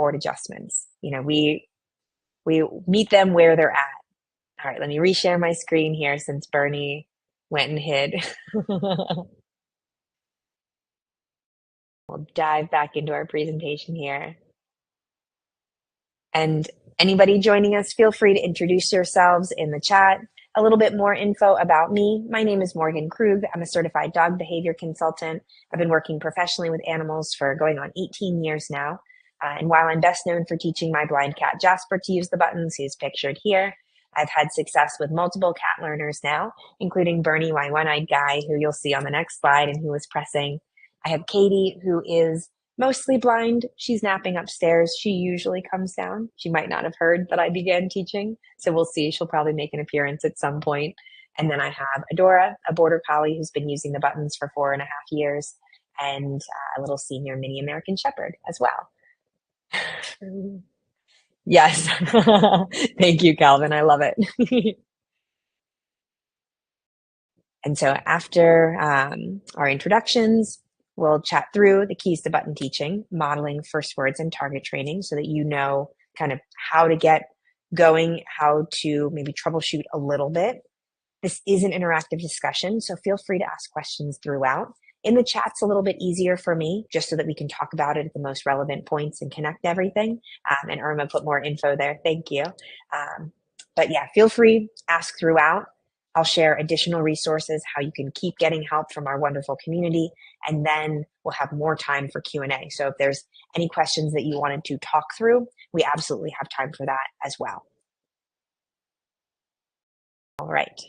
board adjustments. We meet them where they're at. All right, let me reshare my screen here since Bernie went and hid. We'll dive back into our presentation here. And anybody joining us, feel free to introduce yourselves in the chat. A little bit more info about me. My name is Morgan Krug. I'm a certified dog behavior consultant. I've been working professionally with animals for going on 18 years now. And while I'm best known for teaching my blind cat Jasper to use the buttons, he's pictured here, I've had success with multiple cat learners now, including Bernie, my one-eyed guy, who you'll see on the next slide and who was pressing. I have Katie, who is mostly blind. She's napping upstairs. She usually comes down. She might not have heard that I began teaching, so we'll see. She'll probably make an appearance at some point. And then I have Adora, a border collie who's been using the buttons for 4.5 years, and a little senior mini American Shepherd as well. Yes. Thank you, Calvin. I love it. And so after our introductions, we'll chat through the keys to button teaching, modeling first words and target training so that you know kind of how to get going, how to maybe troubleshoot a little bit. This is an interactive discussion, so feel free to ask questions throughout. In the chat's a little bit easier for me, just so that we can talk about it at the most relevant points and connect everything. And Irma put more info there. Thank you. But yeah, feel free, ask throughout. I'll share additional resources, how you can keep getting help from our wonderful community, and then we'll have more time for Q&A. So if there's any questions that you wanted to talk through, we absolutely have time for that as well. All right.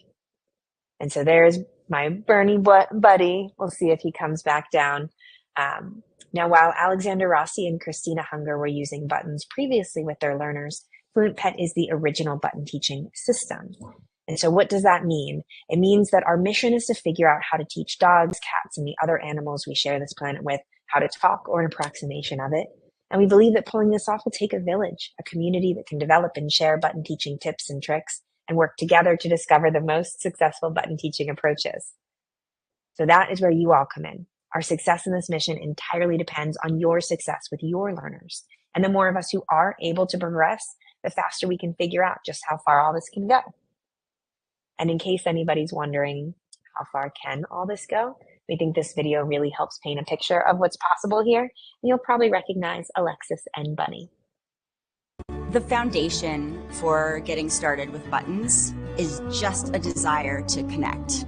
And so there's my Bernie buddy. We'll see if he comes back down. Now, while Alexander Rossi and Christina Hunger were using buttons previously with their learners, FluentPet is the original button teaching system. And so what does that mean? It means that our mission is to figure out how to teach dogs, cats, and the other animals we share this planet with how to talk, or an approximation of it. And we believe that pulling this off will take a village, a community that can develop and share button teaching tips and tricks and work together to discover the most successful button teaching approaches. So that is where you all come in. Our success in this mission entirely depends on your success with your learners. And the more of us who are able to progress, the faster we can figure out just how far all this can go. And in case anybody's wondering, how far can all this go? We think this video really helps paint a picture of what's possible here. And you'll probably recognize Alexis and Bunny. The foundation for getting started with buttons is just a desire to connect.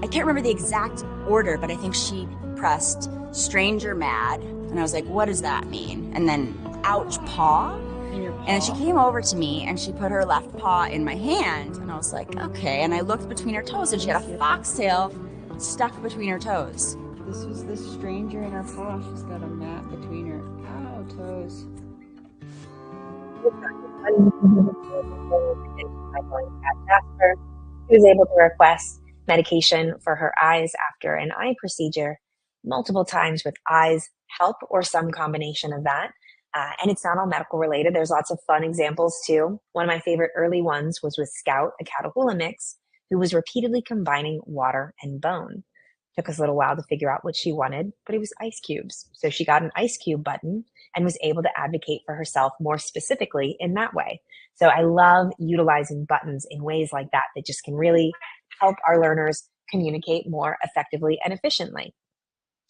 I can't remember the exact order, but I think she pressed stranger mad, and I was like, what does that mean? And then ouch paw. And she came over to me and she put her left paw in my hand, and I was like, okay. And I looked between her toes and she had a foxtail stuck between her toes. This was the stranger in her paw. She's got a mat between her toes. Jasper, he was able to request medication for her eyes after an eye procedure multiple times with eyes help or some combination of that. And it's not all medical related. There's lots of fun examples too. One of my favorite early ones was with Scout, a Catahoula mix, who was repeatedly combining water and bone. Took us a little while to figure out what she wanted, but it was ice cubes. So she got an ice cube button and was able to advocate for herself more specifically in that way. So I love utilizing buttons in ways like that that just can really help our learners communicate more effectively and efficiently.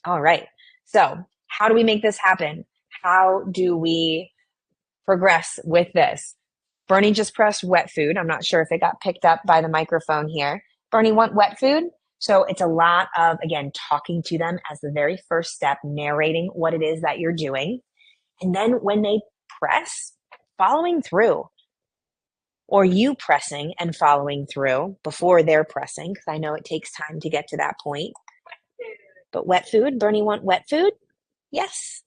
All right. So how do we make this happen? How do we progress with this? Bernie just pressed wet food. I'm not sure if it got picked up by the microphone here. Bernie, want wet food? So it's a lot of, again, talking to them as the very first step, narrating what it is that you're doing. And then when they press, following through. Or you pressing and following through before they're pressing, because I know it takes time to get to that point. But wet food, Bernie want wet food? Yes.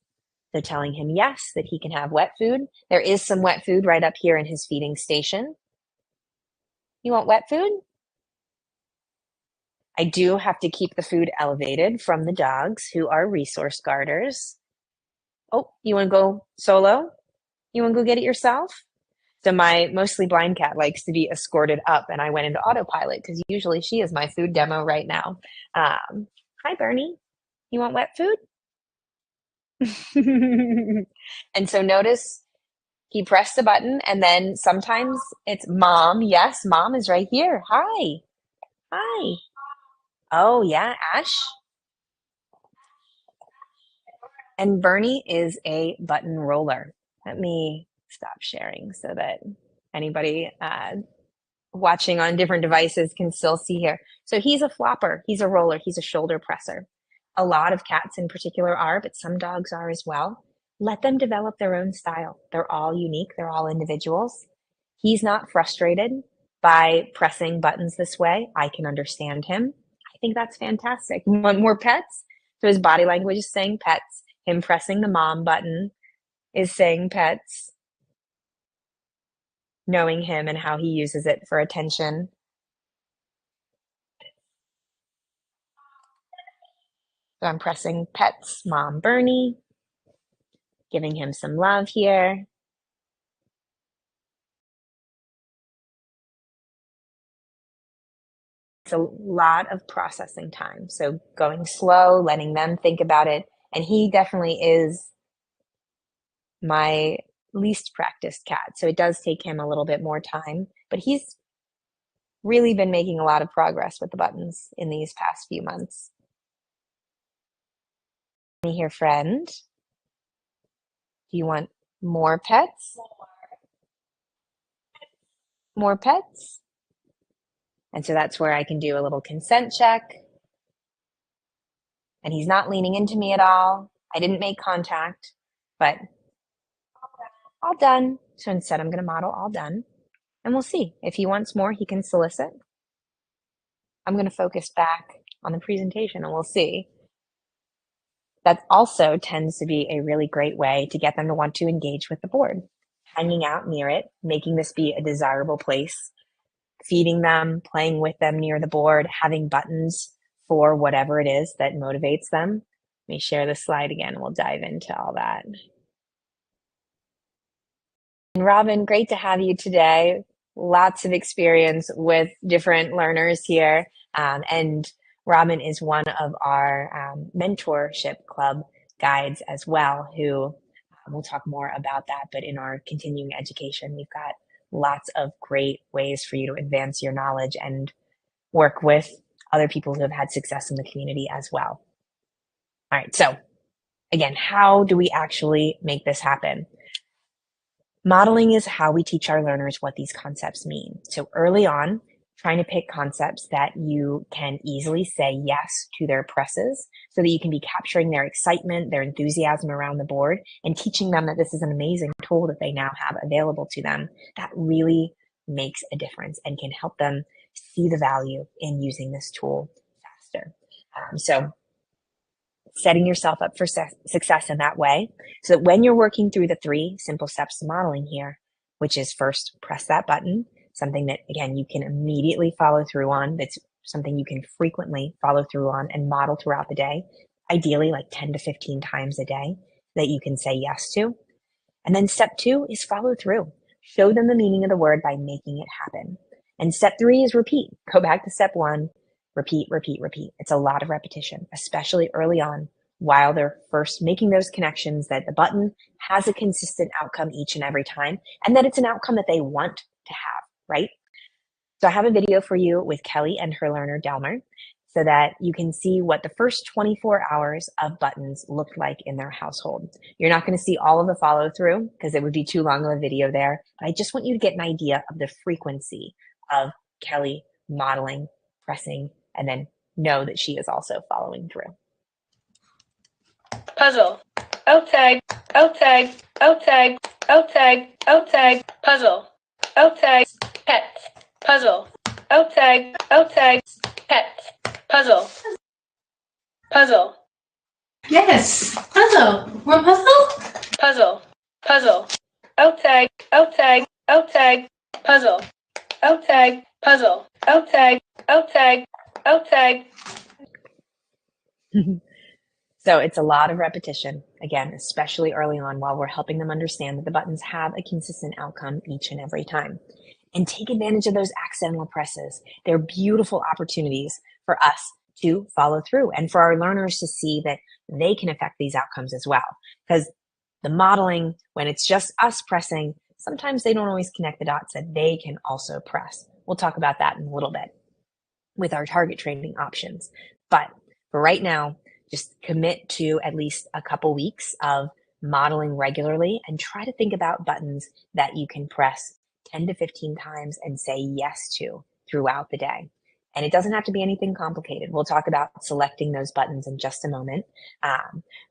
So telling him yes, that he can have wet food. There is some wet food right up here in his feeding station. You want wet food? I do have to keep the food elevated from the dogs who are resource guarders. Oh, you want to go solo? You want to go get it yourself? So my mostly blind cat likes to be escorted up, and I went into autopilot because usually she is my food demo right now. Hi, Bernie. You want wet food? And so notice he pressed the button, and then sometimes it's mom. Yes, mom is right here. Hi. Hi. Oh, yeah, Ash. And Bernie is a button roller. Let me stop sharing so that anybody watching on different devices can still see here. So he's a flopper, he's a roller, he's a shoulder presser. A lot of cats in particular are, but some dogs are as well. Let them develop their own style. They're all unique, they're all individuals. He's not frustrated by pressing buttons this way. I can understand him. I think that's fantastic. You want more pets? So his body language is saying pets. Him pressing the mom button is saying pets, knowing him and how he uses it for attention. So I'm pressing pets, mom Bernie, giving him some love here. It's a lot of processing time. So going slow, letting them think about it. And he definitely is my least practiced cat. So it does take him a little bit more time, but he's really been making a lot of progress with the buttons in these past few months. Me here, friend. Do you want more pets? More pets? And so that's where I can do a little consent check. And he's not leaning into me at all. I didn't make contact, but all done. So instead, I'm going to model all done. And we'll see. If he wants more, he can solicit. I'm going to focus back on the presentation and we'll see. That also tends to be a really great way to get them to want to engage with the board. Hanging out near it, making this be a desirable place, feeding them, playing with them near the board, having buttons for whatever it is that motivates them. Let me share this slide again and we'll dive into all that. And Robin, great to have you today. Lots of experience with different learners here. And Robin is one of our mentorship club guides as well, who we'll talk more about that. But in our continuing education, we've got lots of great ways for you to advance your knowledge and work with other people who have had success in the community as well. All right, so again, how do we actually make this happen? Modeling is how we teach our learners what these concepts mean. So early on, trying to pick concepts that you can easily say yes to their presses so that you can be capturing their excitement, their enthusiasm around the board, and teaching them that this is an amazing tool that they now have available to them. That really makes a difference and can help them see the value in using this tool faster. So setting yourself up for success in that way so that when you're working through the 3 simple steps to modeling here, which is first press that button, something that, again, you can immediately follow through on. That's something you can frequently follow through on and model throughout the day, ideally like 10 to 15 times a day that you can say yes to. And then step 2 is follow through. Show them the meaning of the word by making it happen. And step 3 is repeat. Go back to step 1, repeat, repeat, repeat. It's a lot of repetition, especially early on while they're first making those connections that the button has a consistent outcome each and every time and that it's an outcome that they want to have, right? So I have a video for you with Kelly and her learner Delmer so that you can see what the first 24 hours of buttons looked like in their household. You're not going to see all of the follow through because it would be too long of a video there, but I just want you to get an idea of the frequency of Kelly modeling, pressing, and then know that she is also following through. Puzzle. Outside. Outside. Outside. Outside. Outside. Puzzle. Outside. Pets. Puzzle. Outside. Outside. Pets. Puzzle. Puzzle. Yes. Puzzle. More puzzle? Puzzle. Puzzle. Outside. Outside. Outside. Puzzle. Outside. Puzzle. Outside. Outside. Outside. So it's a lot of repetition, again, especially early on while we're helping them understand that the buttons have a consistent outcome each and every time. And take advantage of those accidental presses. They're beautiful opportunities for us to follow through and for our learners to see that they can affect these outcomes as well. Because the modeling, when it's just us pressing, sometimes they don't always connect the dots that they can also press. We'll talk about that in a little bit with our target training options. But for right now, just commit to at least a couple weeks of modeling regularly and try to think about buttons that you can press 10 to 15 times and say yes to throughout the day. And it doesn't have to be anything complicated. We'll talk about selecting those buttons in just a moment.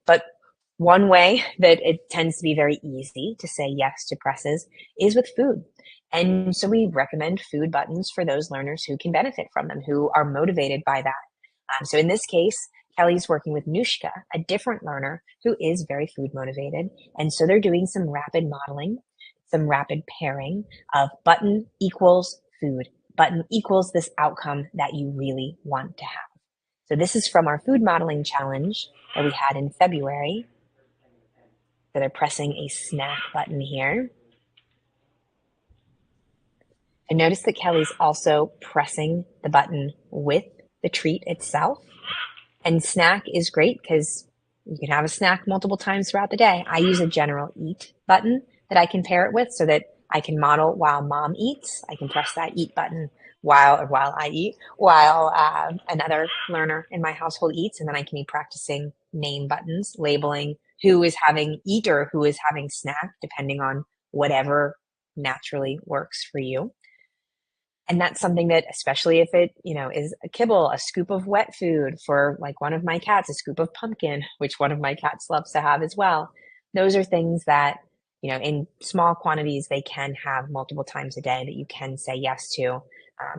But one way that it tends to be very easy to say yes to presses is with food. And so we recommend food buttons for those learners who can benefit from them, who are motivated by that. So in this case, Kelly's working with Nushka, a different learner who is very food motivated. And so they're doing some rapid modeling, some rapid pairing of button equals food. Button equals this outcome that you really want to have. So this is from our food modeling challenge that we had in February. So they're pressing a snack button here. And notice that Kelly's also pressing the button with the treat itself. And snack is great because you can have a snack multiple times throughout the day. I use a general eat button that I can pair it with so that I can model while mom eats. I can press that eat button while I eat, while another learner in my household eats. And then I can be practicing name buttons, labeling who is having eat or who is having snack, depending on whatever naturally works for you. And that's something that, especially if it, is a kibble, a scoop of wet food for like one of my cats, a scoop of pumpkin, which one of my cats loves to have as well. Those are things that, in small quantities, they can have multiple times a day that you can say yes to.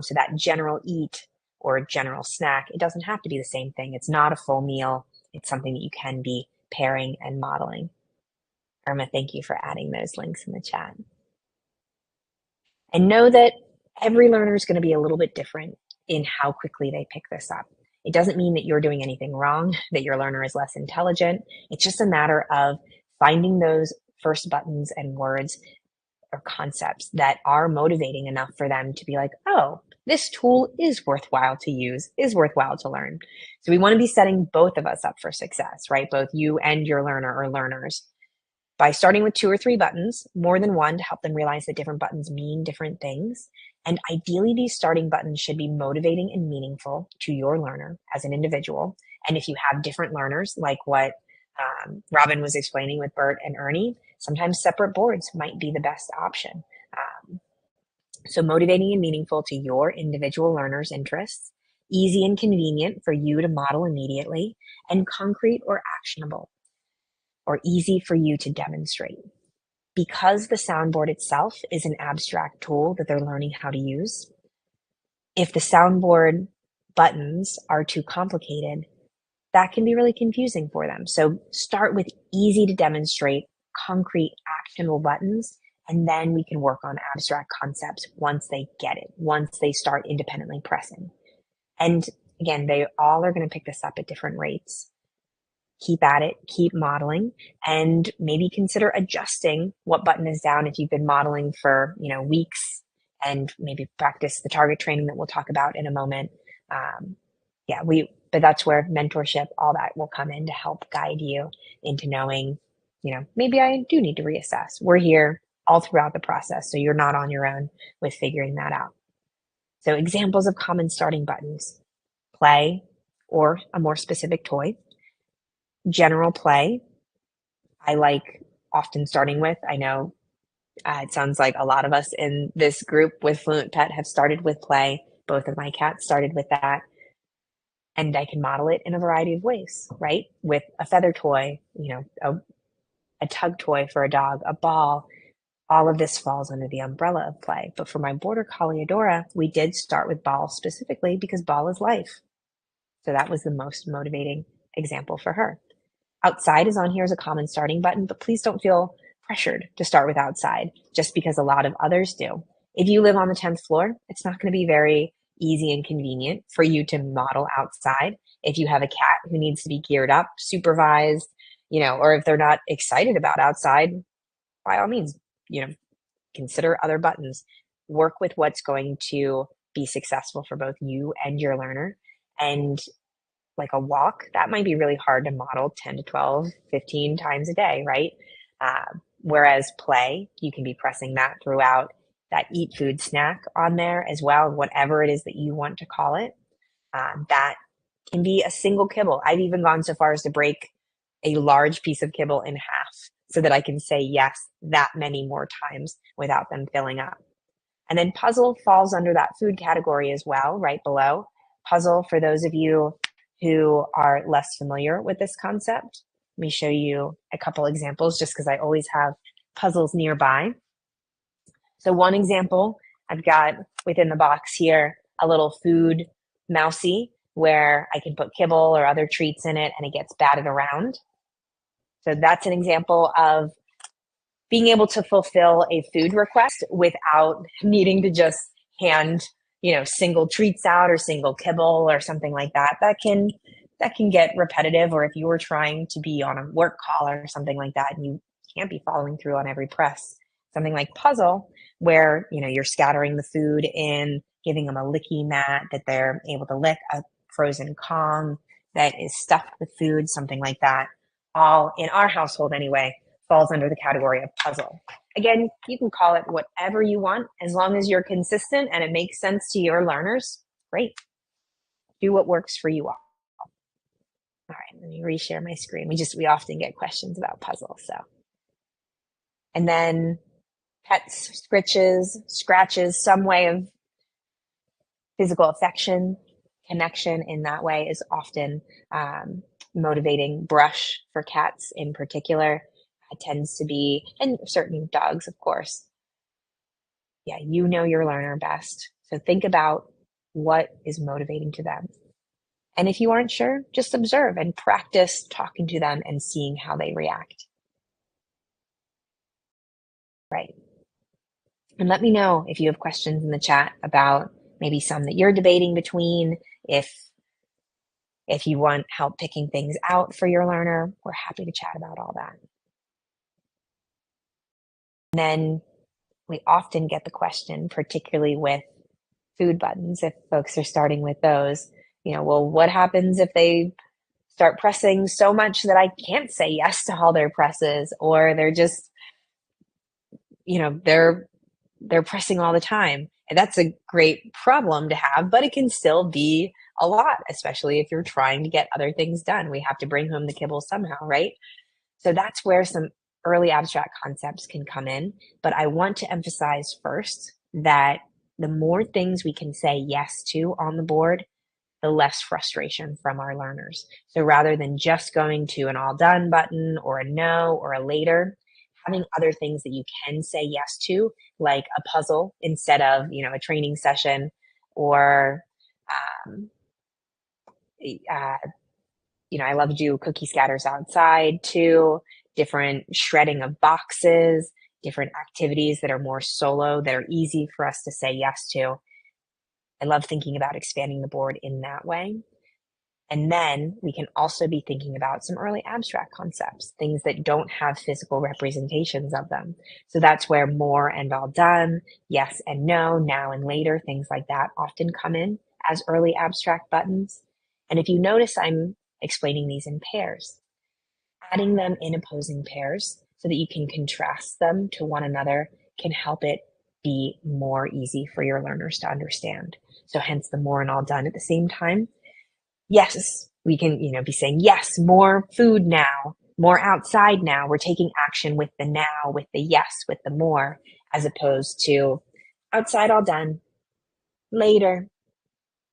So that general eat or general snack, it doesn't have to be the same thing. It's not a full meal. It's something that you can be pairing and modeling. Irma, thank you for adding those links in the chat. And know that every learner is going to be a little bit different in how quickly they pick this up. It doesn't mean that you're doing anything wrong, that your learner is less intelligent. It's just a matter of finding those first buttons and words or concepts that are motivating enough for them to be like, oh, this tool is worthwhile to use, is worthwhile to learn. So we want to be setting both of us up for success, right? Both you and your learner or learners. By starting with 2 or 3 buttons, more than one, to help them realize that different buttons mean different things. And ideally, these starting buttons should be motivating and meaningful to your learner as an individual. And if you have different learners, like what Robin was explaining with Bert and Ernie, sometimes separate boards might be the best option. So motivating and meaningful to your individual learner's interests, easy and convenient for you to model immediately, and concrete or actionable, or easy for you to demonstrate. Because the soundboard itself is an abstract tool that they're learning how to use, if the soundboard buttons are too complicated, that can be really confusing for them. So start with easy to demonstrate, concrete, actionable buttons, and then we can work on abstract concepts once they get it, once they start independently pressing. And again, they all are going to pick this up at different rates. Keep at it, keep modeling, and maybe consider adjusting what button is down if you've been modeling for, weeks, and maybe practice the target training that we'll talk about in a moment. But that's where mentorship, all that will come in to help guide you into knowing, maybe I do need to reassess. We're here all throughout the process, so you're not on your own with figuring that out. So examples of common starting buttons: play or a more specific toy. General play, I like often starting with. I know it sounds like a lot of us in this group with FluentPet have started with play. Both of my cats started with that. And I can model it in a variety of ways, right? With a feather toy, a tug toy for a dog, a ball. All of this falls under the umbrella of play. But for my border collie Adora, we did start with ball specifically because ball is life. So that was the most motivating example for her. Outside is on here as a common starting button, but please don't feel pressured to start with outside just because a lot of others do. If you live on the 10th floor, it's not going to be very easy and convenient for you to model outside. If you have a cat who needs to be geared up, supervised, or if they're not excited about outside, by all means, consider other buttons. Work with what's going to be successful for both you and your learner. And like a walk, that might be really hard to model 10 to 12, 15 times a day, right? Whereas play, you can be pressing that throughout, that eat food snack on there as well, whatever it is that you want to call it. That can be a single kibble. I've even gone so far as to break a large piece of kibble in half so that I can say yes that many more times without them filling up. And then puzzle falls under that food category as well, right below. Puzzle, for those of you who are less familiar with this concept, let me show you a couple examples just because I always have puzzles nearby. So one example, I've got within the box here a little food mousey where I can put kibble or other treats in it and it gets batted around. So that's an example of being able to fulfill a food request without needing to just hand, single treats out or single kibble or something like that. That can get repetitive. Or if you were trying to be on a work call or something like that and you can't be following through on every press, something like puzzle where you're scattering the food in, giving them a licky mat that they're able to lick, a frozen Kong that is stuffed with food, something like that, all in our household anyway, falls under the category of puzzle. Again, you can call it whatever you want as long as you're consistent and it makes sense to your learners. Great. Do what works for you all. All right, let me reshare my screen. We often get questions about puzzle. And then pets, scratches, some way of physical affection, connection in that way is often motivating. Brush for cats in particular tends to be, and certain dogs, of course. Yeah, you know your learner best. So think about what is motivating to them. And if you aren't sure, just observe and practice talking to them and seeing how they react. Right. And let me know if you have questions in the chat about maybe some that you're debating between. If you want help picking things out for your learner, we're happy to chat about all that. And then we often get the question, particularly with food buttons, if folks are starting with those, well, what happens if they start pressing so much that I can't say yes to all their presses, or they're just, they're pressing all the time. And that's a great problem to have, but it can still be a lot, especially if you're trying to get other things done. We have to bring home the kibble somehow, right? So that's where some early abstract concepts can come in. But I want to emphasize first that the more things we can say yes to on the board, the less frustration from our learners. So rather than just going to an all done button or a no or a later, having other things that you can say yes to, like a puzzle instead of, a training session, or, I love to do cookie scatters outside too, different shredding of boxes, different activities that are more solo, that are easy for us to say yes to. I love thinking about expanding the board in that way. And then we can also be thinking about some early abstract concepts, things that don't have physical representations of them. So that's where more and all done, yes and no, now and later, things like that often come in as early abstract buttons. And if you notice, I'm explaining these in pairs, adding them in opposing pairs so that you can contrast them to one another can help it be more easy for your learners to understand. So hence the more and all done at the same time. Yes, we can, be saying, yes, more food now, more outside now. We're taking action with the now, with the yes, with the more, as opposed to outside all done, later,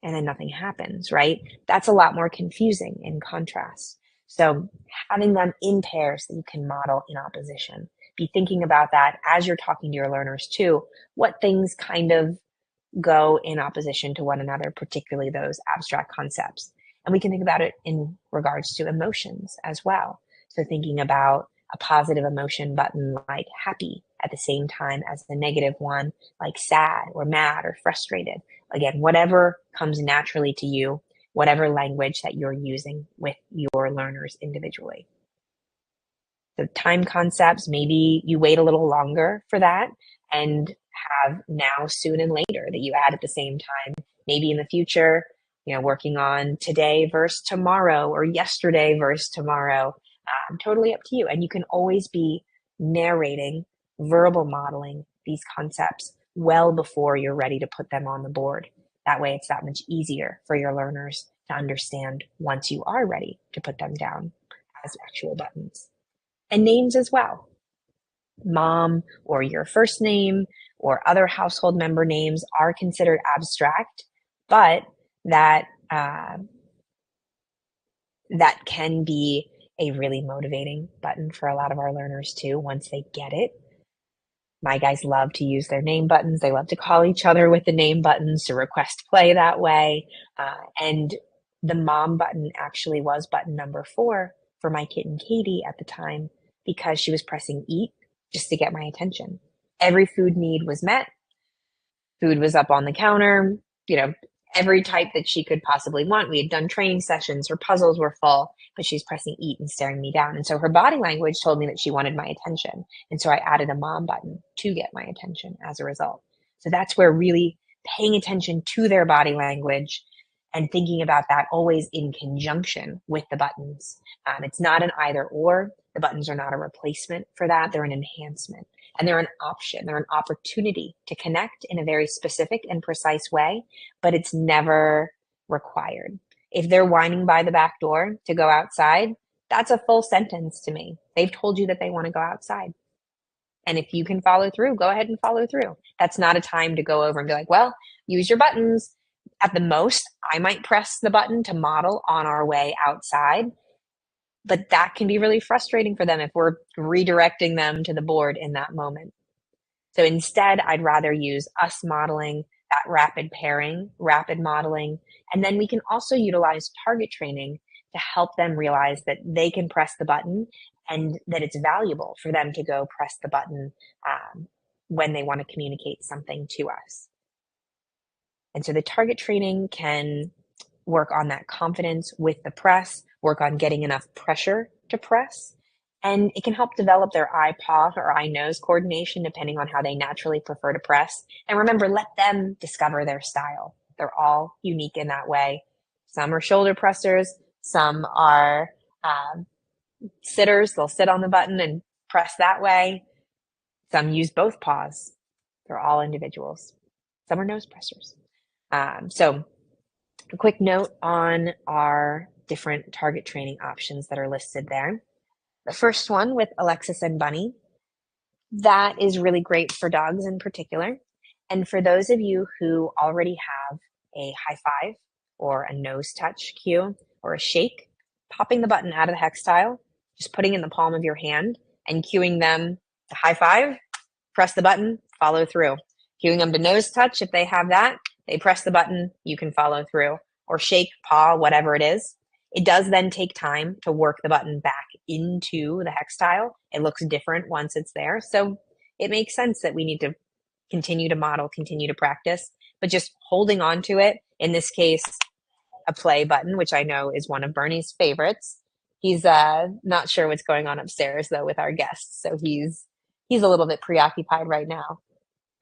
and then nothing happens, right? That's a lot more confusing in contrast. So having them in pairs that you can model in opposition. Be thinking about that as you're talking to your learners too, what things kind of go in opposition to one another, particularly those abstract concepts. And we can think about it in regards to emotions as well. So thinking about a positive emotion button like happy at the same time as the negative one like sad or mad or frustrated. Again, whatever comes naturally to you, whatever language that you're using with your learners individually. So time concepts, maybe you wait a little longer for that and have now, soon, and later that you add at the same time. Maybe in the future, working on today versus tomorrow or yesterday versus tomorrow. Totally up to you. And you can always be narrating, verbal modeling these concepts well before you're ready to put them on the board. That way it's that much easier for your learners to understand once you are ready to put them down as actual buttons. And names as well. Mom or your first name or other household member names are considered abstract, but that can be a really motivating button for a lot of our learners too, once they get it. My guys love to use their name buttons. They love to call each other with the name buttons to request play that way. And the mom button actually was button number 4 for my kitten Katie at the time, because she was pressing eat just to get my attention. Every food need was met. Food was up on the counter, every type that she could possibly want. We had done training sessions, her puzzles were full, but she's pressing eat and staring me down. And so her body language told me that she wanted my attention. And so I added a mom button to get my attention as a result. So that's where really paying attention to their body language and thinking about that always in conjunction with the buttons. It's not an either or. The buttons are not a replacement for that. They're an enhancement. And they're an option. They're an opportunity to connect in a very specific and precise way, but it's never required. If they're whining by the back door to go outside, that's a full sentence to me. They've told you that they want to go outside. And if you can follow through, go ahead and follow through. That's not a time to go over and be like, well, use your buttons. At the most, I might press the button to model on our way outside, but that can be really frustrating for them if we're redirecting them to the board in that moment. So instead, I'd rather use us modeling, that rapid pairing, rapid modeling, and then we can also utilize target training to help them realize that they can press the button and that it's valuable for them to go press the button when they want to communicate something to us. And so the target training can work on that confidence with the press, work on getting enough pressure to press, and it can help develop their eye-paw or eye-nose coordination depending on how they naturally prefer to press. And remember, let them discover their style. They're all unique in that way. Some are shoulder pressers, some are sitters. They'll sit on the button and press that way. Some use both paws. They're all individuals. Some are nose pressers. So a quick note on our different target training options that are listed there. The first one with Alexis and Bunny, that is really great for dogs in particular. And for those of you who already have a high five or a nose touch cue or a shake, popping the button out of the hex tile, just putting in the palm of your hand and cueing them to high five, press the button, follow through. Cueing them to nose touch, if they have that, they press the button, you can follow through, or shake, paw, whatever it is. It does then take time to work the button back into the hex tile. It looks different once it's there. So it makes sense that we need to continue to model, continue to practice, but just holding on to it, in this case, a play button, which I know is one of Bernie's favorites. He's not sure what's going on upstairs though with our guests. So he's a little bit preoccupied right now.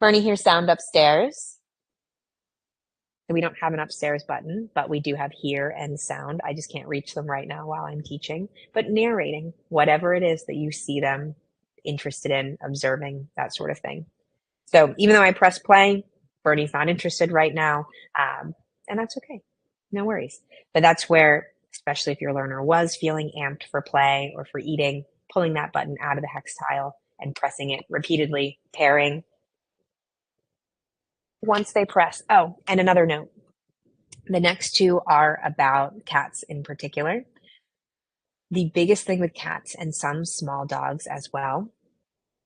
Bernie hears sound upstairs. So we don't have an upstairs button, but we do have hear and sound. I just can't reach them right now while I'm teaching, but narrating whatever it is that you see them interested in, observing, that sort of thing. So even though I press play, Bernie's not interested right now, and that's okay. No worries. But that's where, especially if your learner was feeling amped for play or for eating, pulling that button out of the hex tile and pressing it repeatedly, pairing. Once they press, oh, and another note, the next two are about cats in particular. The biggest thing with cats and some small dogs as well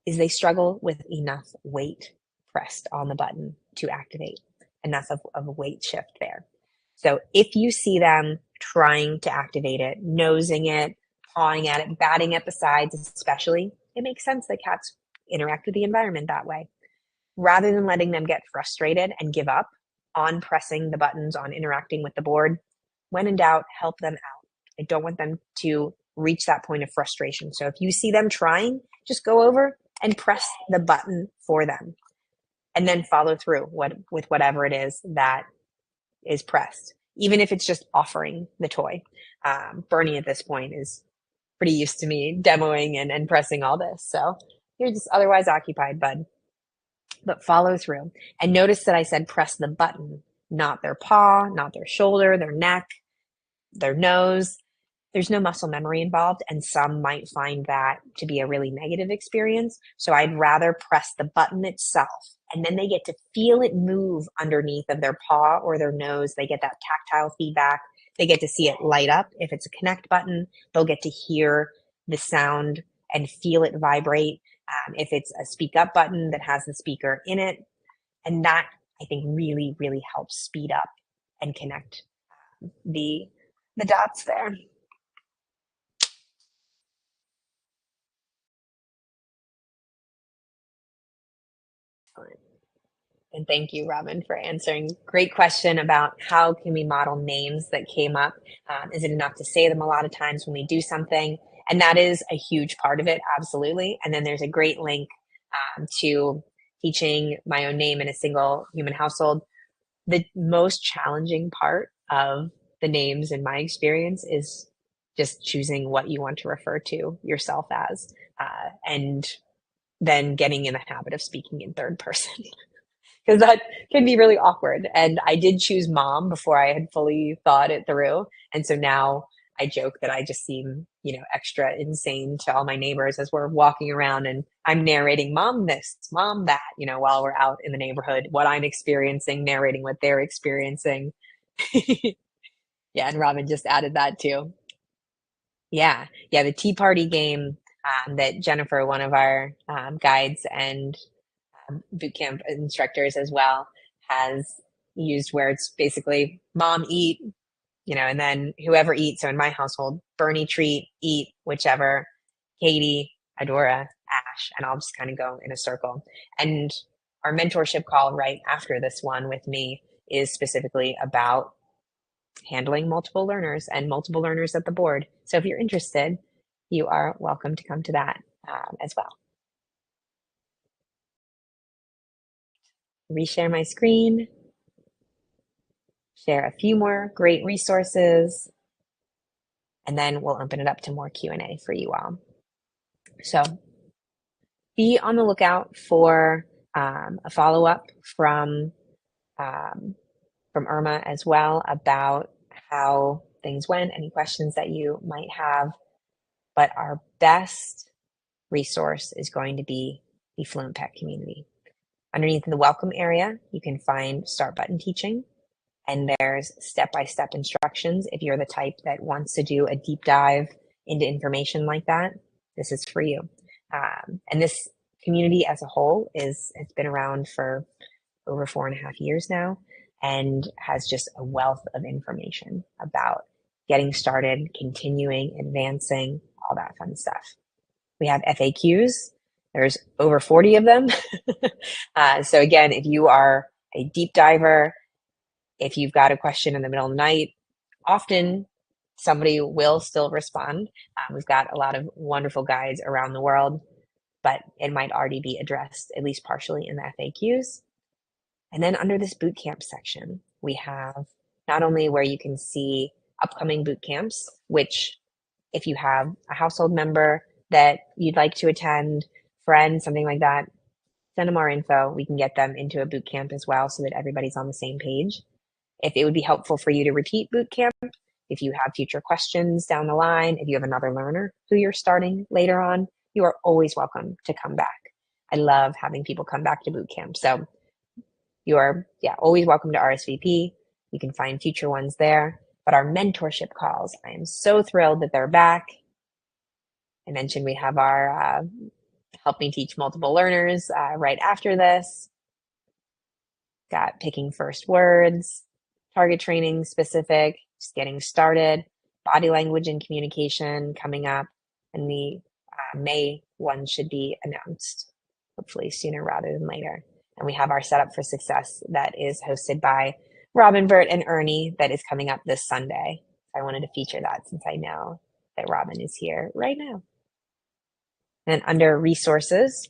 is they struggle with enough weight pressed on the button to activate, enough of a weight shift there. So if you see them trying to activate it, nosing it, pawing at it, batting at the sides especially, it makes sense that cats interact with the environment that way. Rather than letting them get frustrated and give up on pressing the buttons, on interacting with the board, when in doubt, help them out. I don't want them to reach that point of frustration. So if you see them trying, just go over and press the button for them and then follow through with whatever it is that is pressed. even if it's just offering the toy. Bernie at this point is pretty used to me demoing and pressing all this. So you're just otherwise occupied, bud. But follow through. And notice that I said press the button, not their paw, not their shoulder, their neck, their nose. There's no muscle memory involved, and some might find that to be a really negative experience. So I'd rather press the button itself, and then they get to feel it move underneath of their paw or their nose. They get that tactile feedback. They get to see it light up. If it's a connect button, they'll get to hear the sound and feel it vibrate. If it's a speak up button that has the speaker in it, and that I think really, really helps speed up and connect the dots there. And thank you, Robin, for answering. Great question about how can we model names that came up. Is it enough to say them a lot of times when we do something? And that is a huge part of it, absolutely. And then there's a great link to teaching my own name in a single human household. The most challenging part of the names in my experience is just choosing what you want to refer to yourself as, and then getting in the habit of speaking in third person. Because that can be really awkward. And I did choose mom before I had fully thought it through. And so now I joke that I just seem, extra insane to all my neighbors as we're walking around and I'm narrating mom this, mom that, while we're out in the neighborhood, what I'm experiencing, narrating what they're experiencing. Yeah, and Robin just added that too. Yeah, the Tea Party game that Jennifer, one of our guides and bootcamp instructors as well, has used, where it's basically mom eat, and then whoever eats. So in my household, Bernie treat, eat, whichever, Katie, Adora, Ash, and I'll just kind of go in a circle. And our mentorship call right after this one with me is specifically about handling multiple learners and multiple learners at the board. So if you're interested, you are welcome to come to that as well. Reshare my screen, share a few more great resources, and then we'll open it up to more Q&A for you all. So be on the lookout for a follow-up from Irma as well about how things went, any questions that you might have. But our best resource is going to be the FluentPet community. Underneath in the welcome area, you can find Start Button Teaching, and there's step-by-step instructions. If you're the type that wants to do a deep dive into information like that, this is for you. And this community as a whole it's been around for over 4.5 years now, and has just a wealth of information about getting started, continuing, advancing, all that fun stuff. We have FAQs. There's over 40 of them. So again, if you are a deep diver, if you've got a question in the middle of the night, often somebody will still respond. We've got a lot of wonderful guides around the world, but it might already be addressed, at least partially, in the FAQs. And then under this bootcamp section, we have not only where you can see upcoming boot camps, which if you have a household member that you'd like to attend, friend, something like that, send them our info. We can get them into a boot camp as well so that everybody's on the same page. If it would be helpful for you to repeat boot camp, if you have future questions down the line, if you have another learner who you're starting later on, you are always welcome to come back. I love having people come back to boot camp. So you are always welcome to RSVP. You can find future ones there. But our mentorship calls, I am so thrilled that they're back. I mentioned we have our Help Me Teach Multiple Learners right after this. Got Picking First Words, target training specific, just getting started, body language and communication coming up, and the May one should be announced, hopefully sooner rather than later. And we have our Setup for Success that is hosted by Robin, Bert, and Ernie that is coming up this Sunday. I wanted to feature that since I know that Robin is here right now. And under resources,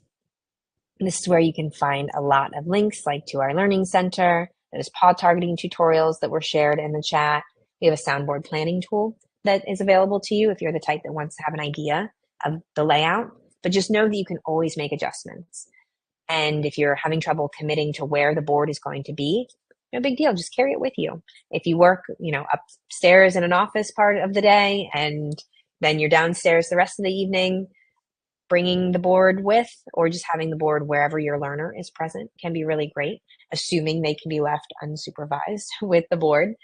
this is where you can find a lot of links, like to our Learning Center, those paw targeting tutorials that were shared in the chat. We have a soundboard planning tool that is available to you if you're the type that wants to have an idea of the layout, but just know that you can always make adjustments. And if you're having trouble committing to where the board is going to be, no big deal, just carry it with you. If you work, upstairs in an office part of the day and then you're downstairs the rest of the evening, bringing the board with or just having the board wherever your learner is present can be really great, assuming they can be left unsupervised with the board.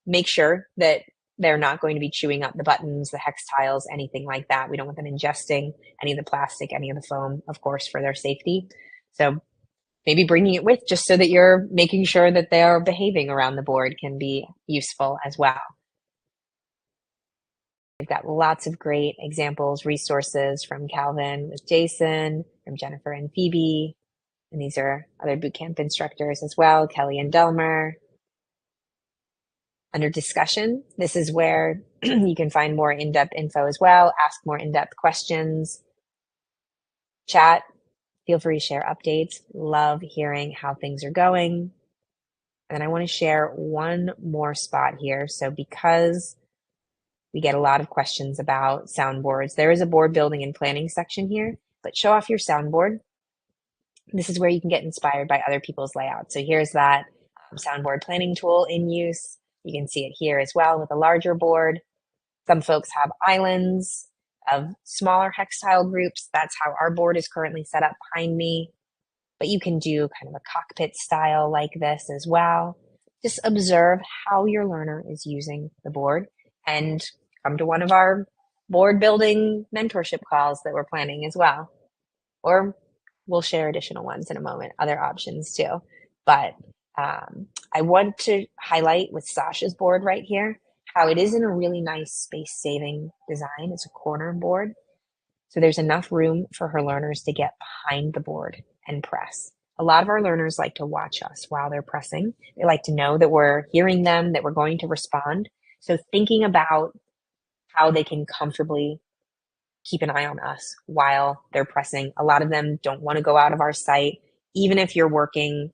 Make sure that they're not going to be chewing up the buttons, the hex tiles, anything like that. We don't want them ingesting any of the plastic, any of the foam, of course, for their safety. So maybe bringing it with just so that you're making sure that they are behaving around the board can be useful as well. We've got lots of great examples, resources from Calvin with Jason, from Jennifer and Phoebe. And these are other bootcamp instructors as well, Kelly and Delmer. Under discussion, this is where you can find more in-depth info as well, ask more in-depth questions, chat, feel free to share updates. Love hearing how things are going. And I want to share one more spot here. So because we get a lot of questions about soundboards, there is a board building and planning section here, but show off your soundboard. This is where you can get inspired by other people's layouts. So here's that soundboard planning tool in use. You can see it here as well with a larger board. Some folks have islands of smaller hex tile groups. That's how our board is currently set up behind me. But you can do kind of a cockpit style like this as well. Just observe how your learner is using the board and come to one of our board building mentorship calls that we're planning as well. Or we'll share additional ones in a moment, other options too. But I want to highlight with Sasha's board right here, how it is in a really nice space-saving design. It's a corner board. So there's enough room for her learners to get behind the board and press. A lot of our learners like to watch us while they're pressing. They like to know that we're hearing them, that we're going to respond. So thinking about how they can comfortably keep an eye on us while they're pressing. A lot of them don't want to go out of our sight, even if you're working,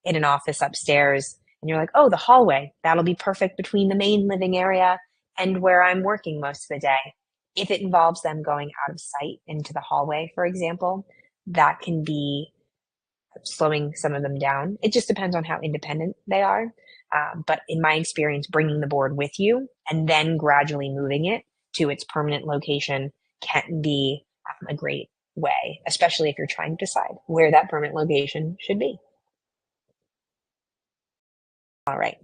in an office upstairs and you're like, oh, the hallway, that'll be perfect between the main living area and where I'm working most of the day. If it involves them going out of sight into the hallway, for example, that can be slowing some of them down. It just depends on how independent they are. But in my experience, bringing the board with you and then gradually moving it to its permanent location can be a great way, especially if you're trying to decide where that permanent location should be. All right.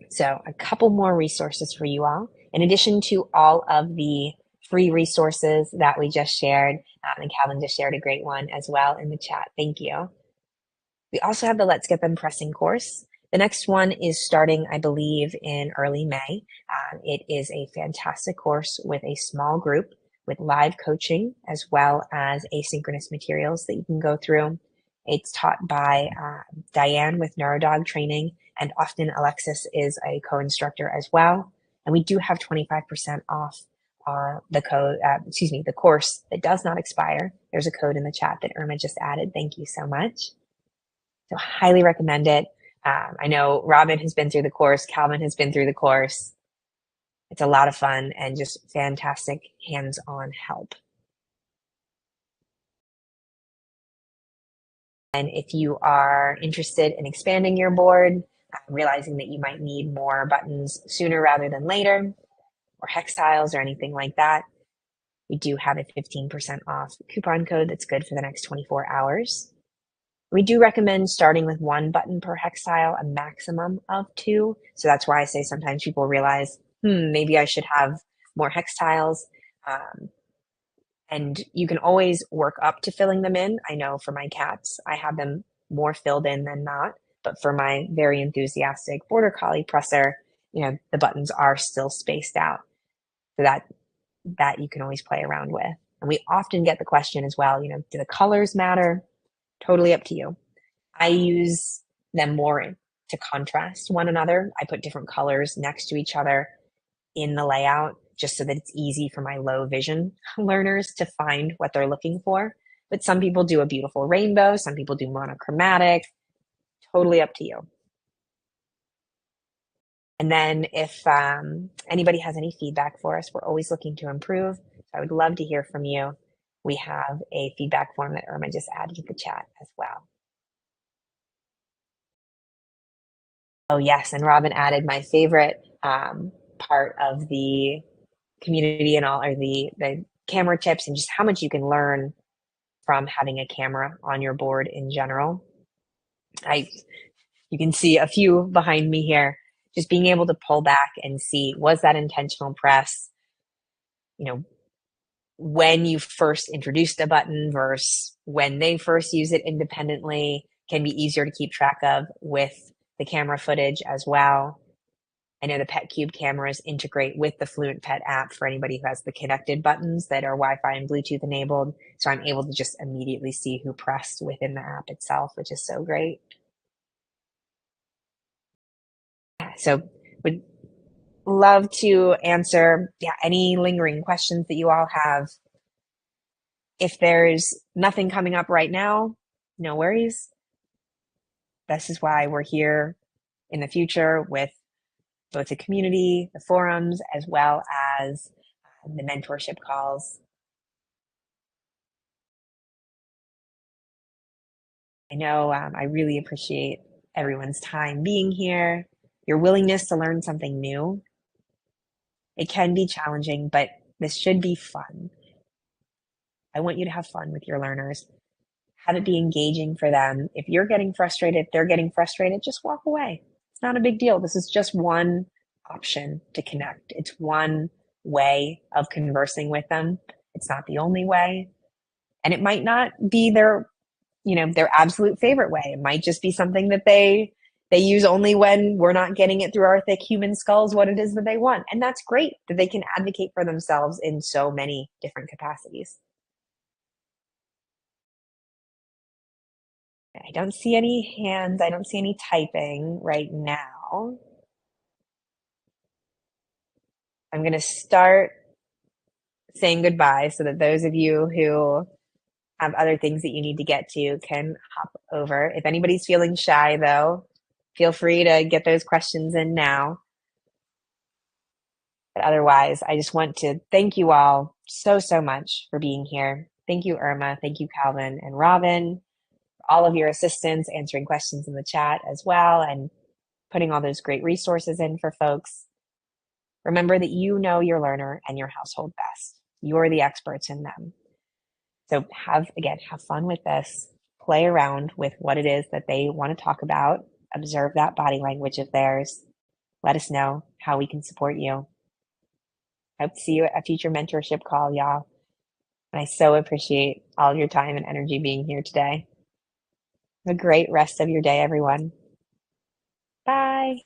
So a couple more resources for you all. In addition to all of the free resources that we just shared, and Calvin just shared a great one as well in the chat. Thank you. We also have the Let's Get Them Pressing course. The next one is starting, I believe, in early May. It is a fantastic course with a small group with live coaching as well as asynchronous materials that you can go through. It's taught by Diane with Neurodog Training, and often Alexis is a co-instructor as well. And we do have 25% off the course that does not expire. There's a code in the chat that Irma just added. Thank you so much. So highly recommend it. I know Robin has been through the course. Calvin has been through the course. It's a lot of fun and just fantastic hands-on help. And if you are interested in expanding your board, realizing that you might need more buttons sooner rather than later, or hex tiles or anything like that, we do have a 15% off coupon code that's good for the next 24 hours. We do recommend starting with 1 button per hex tile, a maximum of 2. So that's why I say sometimes people realize, maybe I should have more hex tiles. And you can always work up to filling them in. I know for my cats, I have them more filled in than not. But for my very enthusiastic border collie presser, the buttons are still spaced out. So that you can always play around with. And we often get the question as well, do the colors matter? Totally up to you. I use them more to contrast one another. I put different colors next to each other in the layout just so that it's easy for my low vision learners to find what they're looking for. But some people do a beautiful rainbow. Some people do monochromatic. totally up to you. And then if anybody has any feedback for us, we're always looking to improve. So I would love to hear from you. We have a feedback form that Irma just added to the chat as well. Oh yes, and Robin added my favorite part of the community and all, are the camera tips and just how much you can learn from having a camera on your board in general. You can see a few behind me here, just being able to pull back and see, was that intentional press? You know, when you first introduced a button versus when they first use it independently can be easier to keep track of with the camera footage as well. I know the PetCube cameras integrate with the FluentPet app for anybody who has the connected buttons that are Wi-Fi and Bluetooth enabled. So I'm able to just immediately see who pressed within the app itself, which is so great. So would love to answer any lingering questions that you all have. If there's nothing coming up right now, no worries. This is why we're here in the future with both the community, the forums, as well as the mentorship calls. I know I really appreciate everyone's time being here, your willingness to learn something new. It can be challenging, but this should be fun. I want you to have fun with your learners. Have it be engaging for them. If you're getting frustrated, if they're getting frustrated, just walk away. It's not a big deal. This is just one option to connect. It's one way of conversing with them. It's not the only way. And it might not be their absolute favorite way. It might just be something that they use only when we're not getting it through our thick human skulls what it is that they want. And that's great that they can advocate for themselves in so many different capacities. I don't see any hands. I don't see any typing right now. I'm going to start saying goodbye so that those of you who have other things that you need to get to can hop over. If anybody's feeling shy, though, feel free to get those questions in now. But otherwise, I just want to thank you all so, so much for being here. Thank you, Irma. Thank you, Calvin and Robin, all of your assistance, answering questions in the chat as well, and putting all those great resources in for folks. Remember that you know your learner and your household best. You're the experts in them. So have fun with this. Play around with what it is that they want to talk about. Observe that body language of theirs. Let us know how we can support you. I hope to see you at a future mentorship call, y'all. And I so appreciate all of your time and energy being here today. Have a great rest of your day, everyone. Bye.